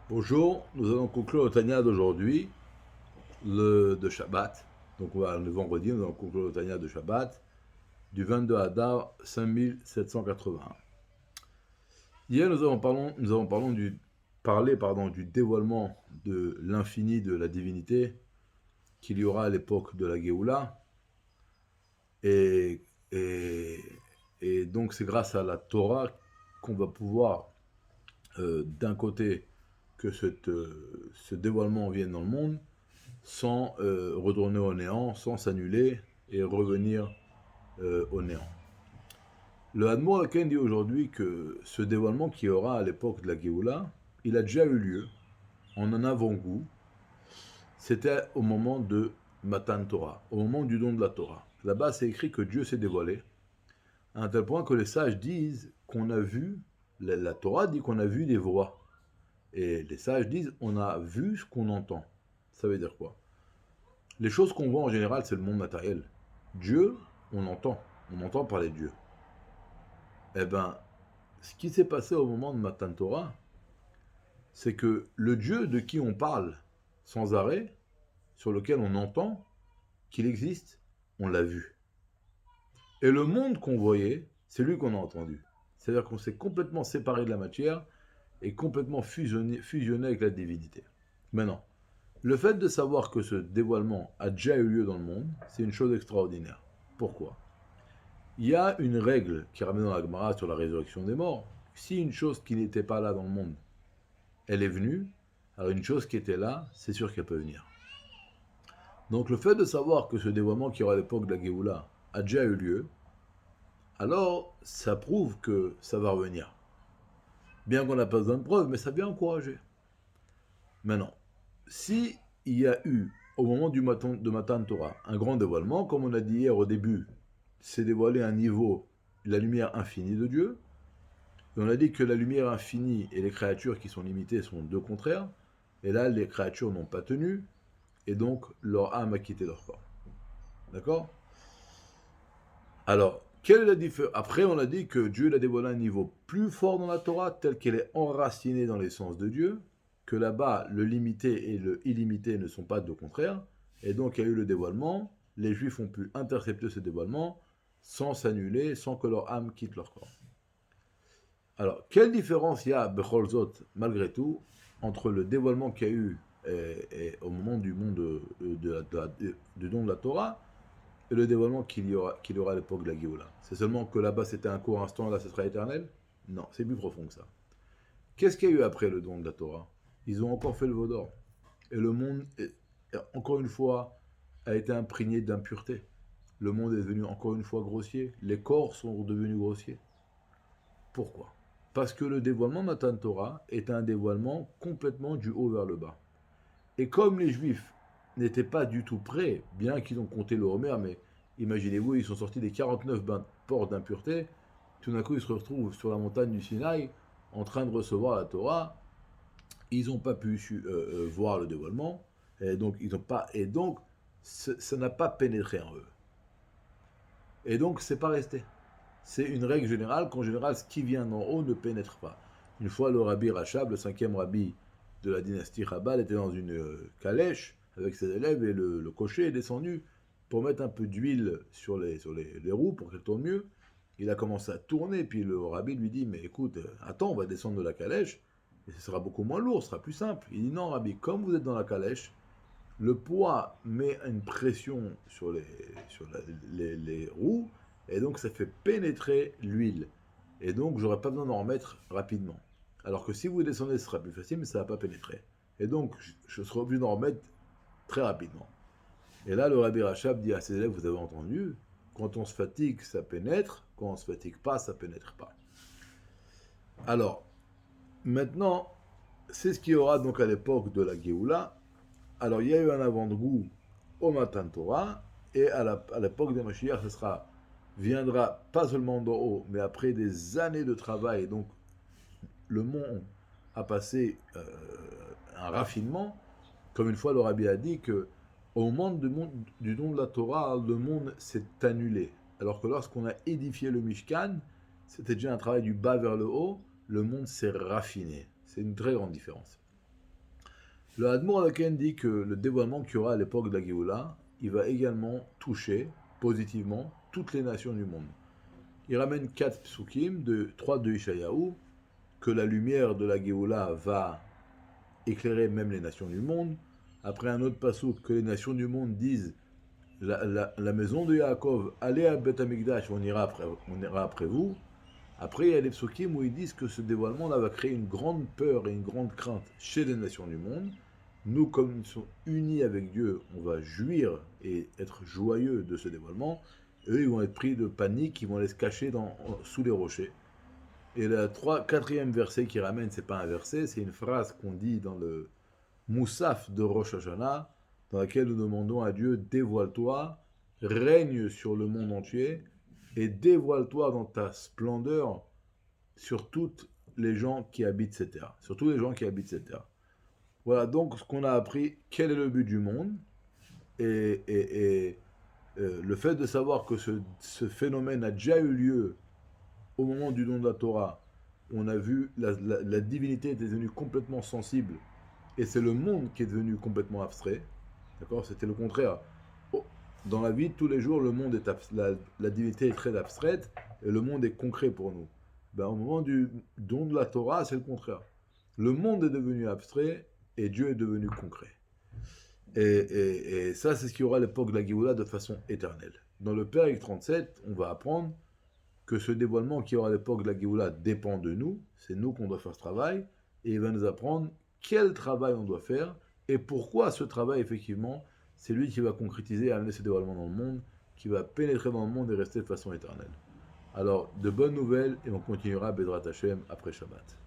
Bonjour, nous allons conclure le Tanya d'aujourd'hui, de Shabbat. Donc le vendredi, nous allons conclure le Tanya de Shabbat du 22 Adar 5781. Hier, nous avons du dévoilement de l'infini de la divinité qu'il y aura à l'époque de la Géoula. Et, et, et donc c'est grâce à la Torah qu'on va pouvoir, d'un côté, que ce dévoilement vienne dans le monde, sans retourner au néant, sans s'annuler et revenir au néant. Le Hadmour Aken dit aujourd'hui que ce dévoilement qui aura à l'époque de la Géoula, il a déjà eu lieu en un avant-goût. C'était au moment de Matan Torah, au moment du don de la Torah. Là-bas, c'est écrit que Dieu s'est dévoilé, à un tel point que les sages disent qu'on a vu, la Torah dit qu'on a vu des voix. Et les sages disent on a vu ce qu'on entend. Ça veut dire quoi? Les choses qu'on voit en général, c'est le monde matériel. Dieu, on entend parler de Dieu. Eh bien, ce qui s'est passé au moment de Matan Torah, c'est que le Dieu de qui on parle sans arrêt, sur lequel on entend qu'il existe, on l'a vu. Et le monde qu'on voyait, c'est lui qu'on a entendu. C'est-à-dire qu'on s'est complètement séparé de la matière et complètement fusionné avec la divinité. Maintenant, le fait de savoir que ce dévoilement a déjà eu lieu dans le monde, c'est une chose extraordinaire. Pourquoi? Il y a une règle qui ramène dans la Gemara sur la résurrection des morts. Si une chose qui n'était pas là dans le monde, elle est venue, alors une chose qui était là, c'est sûr qu'elle peut venir. Donc le fait de savoir que ce dévoiement qui aura à l'époque de la Géoula a déjà eu lieu, alors ça prouve que ça va revenir. Bien qu'on n'a pas besoin de preuves, mais ça vient encourager. Maintenant, si il y a eu, au moment de Matan Torah, un grand dévoilement, comme on a dit hier au début, c'est dévoilé un niveau, la lumière infinie de Dieu. Et on a dit que la lumière infinie et les créatures qui sont limitées sont deux contraires. Et là, les créatures n'ont pas tenu, et donc leur âme a quitté leur corps. D'accord? Alors, quelle est la différence? Après, on a dit que Dieu l'a dévoilé à un niveau plus fort dans la Torah, tel qu'elle est enracinée dans l'essence de Dieu, que là-bas, le limité et le illimité ne sont pas deux contraires, et donc il y a eu le dévoilement. Les Juifs ont pu intercepter ce dévoilement sans s'annuler, sans que leur âme quitte leur corps. Alors, quelle différence il y a, Becholzot, malgré tout, entre le dévoilement qu'il y a eu au moment du monde du don de la Torah et le dévoilement qu'il y aura à l'époque de la Géoula? C'est seulement que là-bas c'était un court instant, là ce sera éternel? Non, c'est plus profond que ça. Qu'est-ce qu'il y a eu après le don de la Torah? Ils ont encore fait le veau d'or. Et le monde, encore une fois, a été imprégné d'impureté. Le monde est devenu encore une fois grossier. Les corps sont devenus grossiers. Pourquoi? Parce que le dévoilement Matan Torah est un dévoilement complètement du haut vers le bas. Et comme les Juifs n'étaient pas du tout prêts, bien qu'ils ont compté le Homer, mais imaginez-vous, ils sont sortis des 49 ports d'impureté, tout d'un coup ils se retrouvent sur la montagne du Sinaï en train de recevoir la Torah, ils n'ont pas pu voir le dévoilement, et donc ça n'a pas pénétré en eux. Et donc c'est pas resté. C'est une règle générale qu'en général, ce qui vient d'en haut ne pénètre pas. Une fois, le rabbi Rachab, le cinquième rabbi de la dynastie Chabal, était dans une calèche avec ses élèves et le cocher est descendu pour mettre un peu d'huile sur les roues pour qu'elles tournent mieux. Il a commencé à tourner, puis le rabbi lui dit, mais écoute, attends, on va descendre de la calèche, et ce sera beaucoup moins lourd, ce sera plus simple. Il dit, non rabbi, comme vous êtes dans la calèche, le poids met une pression sur les roues, et donc ça fait pénétrer l'huile. Et donc j'aurais pas besoin d'en remettre rapidement. Alors que si vous descendez, ce sera plus facile, mais ça va pas pénétrer. Et donc je serai obligé d'en remettre très rapidement. Et là, le Rabbi Rachab dit à ses élèves, vous avez entendu, quand on se fatigue, ça pénètre, quand on se fatigue pas, ça pénètre pas. Alors, maintenant, c'est ce qu'il y aura donc à l'époque de la Géoula. Alors, il y a eu un avant-goût au Matan Torah, et à l'époque de Mashiach, viendra pas seulement d'en haut, mais après des années de travail. Donc, le monde a passé un raffinement. Comme une fois, le Rabbi a dit que au moment du don de la Torah, le monde s'est annulé. Alors que lorsqu'on a édifié le Mishkan, c'était déjà un travail du bas vers le haut, le monde s'est raffiné. C'est une très grande différence. Le Hadmour Adaken dit que le dévoilement qu'il y aura à l'époque de la Géoula, il va également toucher positivement toutes les nations du monde. Il ramène 4 psukim, 3 de Ishayahu, que la lumière de la Géoula va éclairer même les nations du monde. Après un autre passouk, que les nations du monde disent la maison de Yaakov, allez à Beth Amikdash, on ira après vous. Après, il y a les psukim où ils disent que ce dévoilement-là va créer une grande peur et une grande crainte chez les nations du monde. Nous, comme nous sommes unis avec Dieu, on va jouir et être joyeux de ce dévoilement. Eux, ils vont être pris de panique, ils vont aller se cacher sous les rochers. Et le quatrième verset qui ramène, c'est pas un verset, c'est une phrase qu'on dit dans le Moussaf de Rosh Hashanah, dans laquelle nous demandons à Dieu, dévoile-toi, règne sur le monde entier, et dévoile-toi dans ta splendeur sur toutes les gens qui habitent cette terre. Sur tous les gens qui habitent cette terre. Voilà donc ce qu'on a appris, quel est le but du monde, et le fait de savoir que ce phénomène a déjà eu lieu au moment du don de la Torah. On a vu la divinité était devenue complètement sensible, et c'est le monde qui est devenu complètement abstrait. D'accord. C'était le contraire. Dans la vie de tous les jours, le monde est la divinité est très abstraite et le monde est concret pour nous. Au moment du don de la Torah, c'est le contraire. Le monde est devenu abstrait et Dieu est devenu concret. Et ça, c'est ce qu'il y aura à l'époque de la Géoula de façon éternelle. Dans le Pérec 37, on va apprendre que ce dévoilement qui aura à l'époque de la Géoula dépend de nous. C'est nous qu'on doit faire ce travail. Et il va nous apprendre quel travail on doit faire et pourquoi ce travail, effectivement, c'est lui qui va concrétiser et amener ce dévoilement dans le monde, qui va pénétrer dans le monde et rester de façon éternelle. Alors, de bonnes nouvelles, et on continuera Bedrat Hashem après Shabbat.